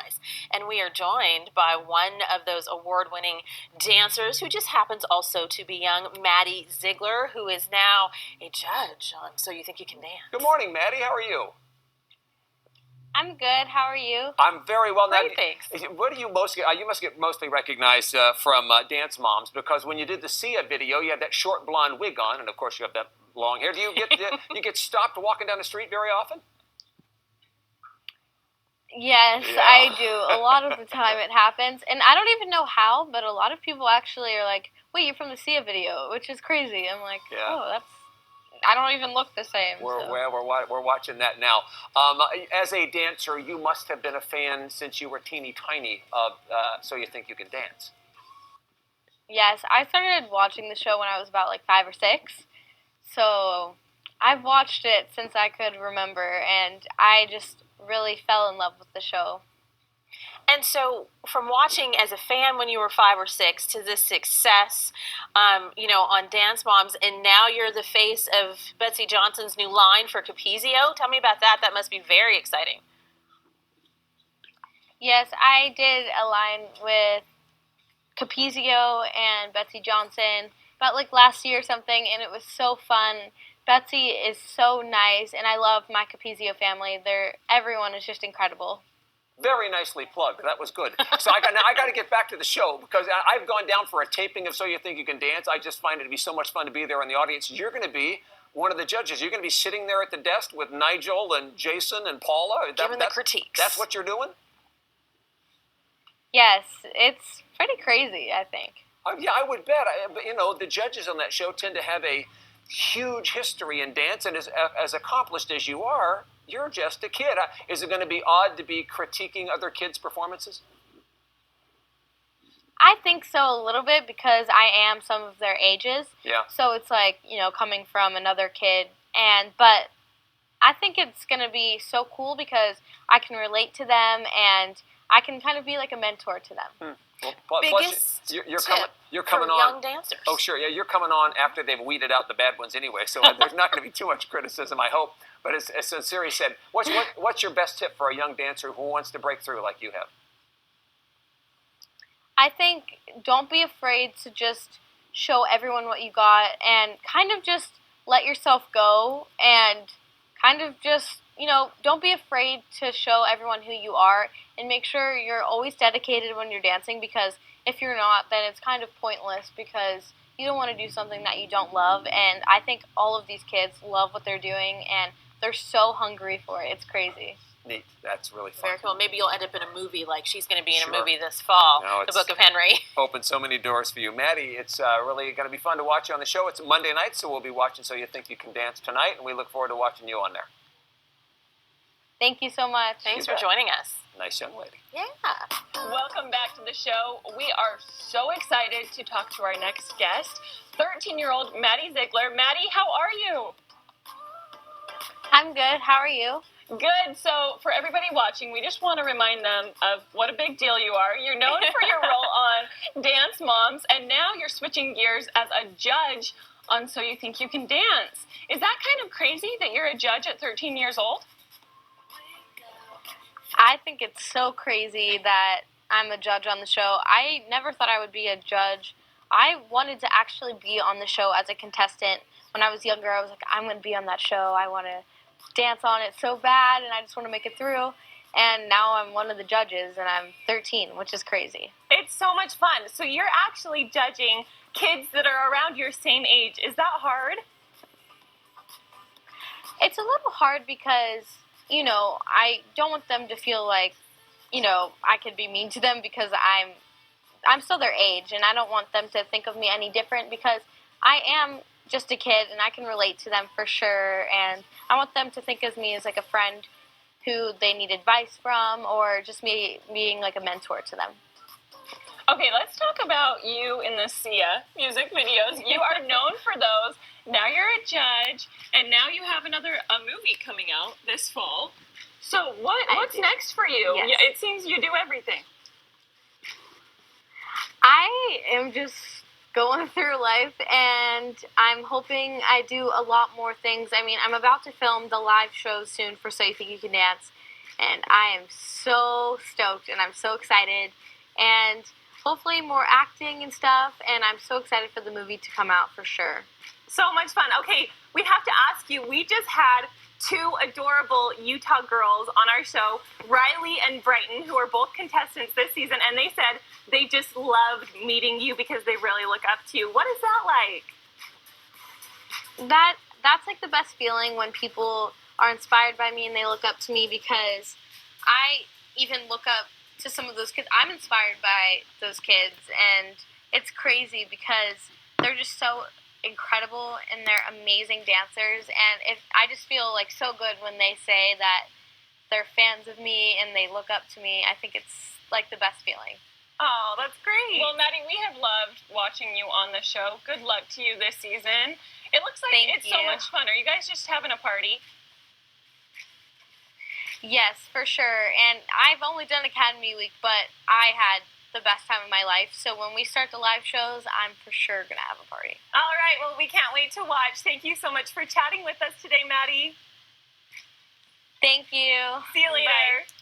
nice. And we are joined by one of those award-winning dancers who just happens also to be young, Maddie Ziegler, who is now a judge on So You Think You Can Dance. Good morning, Maddie. How are you? I'm good. How are you? I'm very well. Great, thanks. What do you most get? You must get mostly recognized from Dance Moms, because when you did the Sia video, you had that short blonde wig on, and of course you have that long hair. Do you get you get stopped walking down the street very often? Yes, Yeah. I do. A lot of the time it happens. And I don't even know how, but a lot of people actually are like, wait, you're from the Sia video, which is crazy. I'm like, Yeah. oh, I don't even look the same. We're watching that now. As a dancer, you must have been a fan since you were teeny tiny of So You Think You Can Dance. Yes, I started watching the show when I was about like 5 or 6. So I've watched it since I could remember, and I just really fell in love with the show. And so, from watching as a fan when you were 5 or 6 to this success, on Dance Moms, and now you're the face of Betsy Johnson's new line for Capizio. Tell me about that. That must be very exciting. Yes, I did a line with Capizio and Betsy Johnson about like last year or something, and it was so fun. Betsy is so nice, and I love my Capizio family. Everyone is just incredible. Very nicely plugged. That was good. So I got to get back to the show, because I've gone down for a taping of So You Think You Can Dance. I just find it to be so much fun to be there in the audience. You're going to be one of the judges. You're going to be sitting there at the desk with Nigel and Jason and Paula. Giving the critiques. That's what you're doing? Yes, it's pretty crazy, I think. Yeah, I would bet. But the judges on that show tend to have a huge history in dance, and as accomplished as you are, you're just a kid. Is it going to be odd to be critiquing other kids' performances? I think so a little bit, because I am some of their ages. Yeah. So it's like, coming from another kid. But I think it's going to be so cool because I can relate to them, and I can kind of be like a mentor to them. Well, Biggest you're coming for on. young dancers. Oh, sure. Yeah, you're coming on after they've weeded out the bad ones anyway, so there's not going to be too much criticism, I hope. But as Siri said, what's your best tip for a young dancer who wants to break through like you have? I think don't be afraid to just show everyone what you got, and kind of just let yourself go, and kind of just, don't be afraid to show everyone who you are, and make sure you're always dedicated when you're dancing, because if you're not, then it's kind of pointless, because you don't want to do something that you don't love. And I think all of these kids love what they're doing, and they're so hungry for it. It's crazy. Neat. That's really fun. Very cool. Maybe you'll end up in a movie like she's going to be in Sure. a movie this fall, No, The Book of Henry. Opened so many doors for you. Maddie, it's really going to be fun to watch you on the show. It's Monday night, so we'll be watching So You Think You Can Dance tonight, and we look forward to watching you on there. Thank you so much. Thanks for joining us. Nice young lady. Yeah. Welcome back to the show. We are so excited to talk to our next guest, 13-year-old Maddie Ziegler. Maddie, how are you? I'm good. How are you? Good. So for everybody watching, we just want to remind them of what a big deal you are. You're known for your role on Dance Moms, and now you're switching gears as a judge on So You Think You Can Dance. Is that kind of crazy that you're a judge at 13 years old? I think it's so crazy that I'm a judge on the show. I never thought I would be a judge. I wanted to actually be on the show as a contestant. When I was younger, I was like, I'm going to be on that show. I want to dance on it so bad, and I just want to make it through. And now I'm one of the judges, and I'm 13, which is crazy. It's so much fun. So you're actually judging kids that are around your same age. Is that hard? It's a little hard because, I don't want them to feel like, I could be mean to them, because I'm still their age, and I don't want them to think of me any different, because I am just a kid, and I can relate to them for sure, and I want them to think of me as like a friend who they need advice from, or just me being like a mentor to them. Okay, let's talk about you in the Sia music videos. You are known for those. Now you're a judge, and now you have a movie coming out this fall. So what's next for you? Yes. Yeah, it seems you do everything. I am just going through life, and I'm hoping I do a lot more things. I mean, I'm about to film the live show soon for So You Think You Can Dance, And I am so stoked, and I'm so excited. And hopefully more acting and stuff, and I'm so excited for the movie to come out for sure. So much fun. Okay, we have to ask you, we just had two adorable Utah girls on our show, Riley and Brighton, who are both contestants this season, and they said they just loved meeting you because they really look up to you. What is that like? That's like the best feeling when people are inspired by me and they look up to me, because I even look up to some of those kids. I'm inspired by those kids, and it's crazy because they're just so incredible and they're amazing dancers, and I just feel like so good when they say that they're fans of me and they look up to me. I think it's like the best feeling. Oh, that's great. Well, Maddie, we have loved watching you on the show. Good luck to you this season. It looks like Thank it's you. so much fun. Are you guys just having a party? Yes, for sure. And I've only done Academy Week, but I had the best time of my life. So when we start the live shows, I'm for sure going to have a party. All right. Well, we can't wait to watch. Thank you so much for chatting with us today, Maddie. Thank you. See you later. Bye.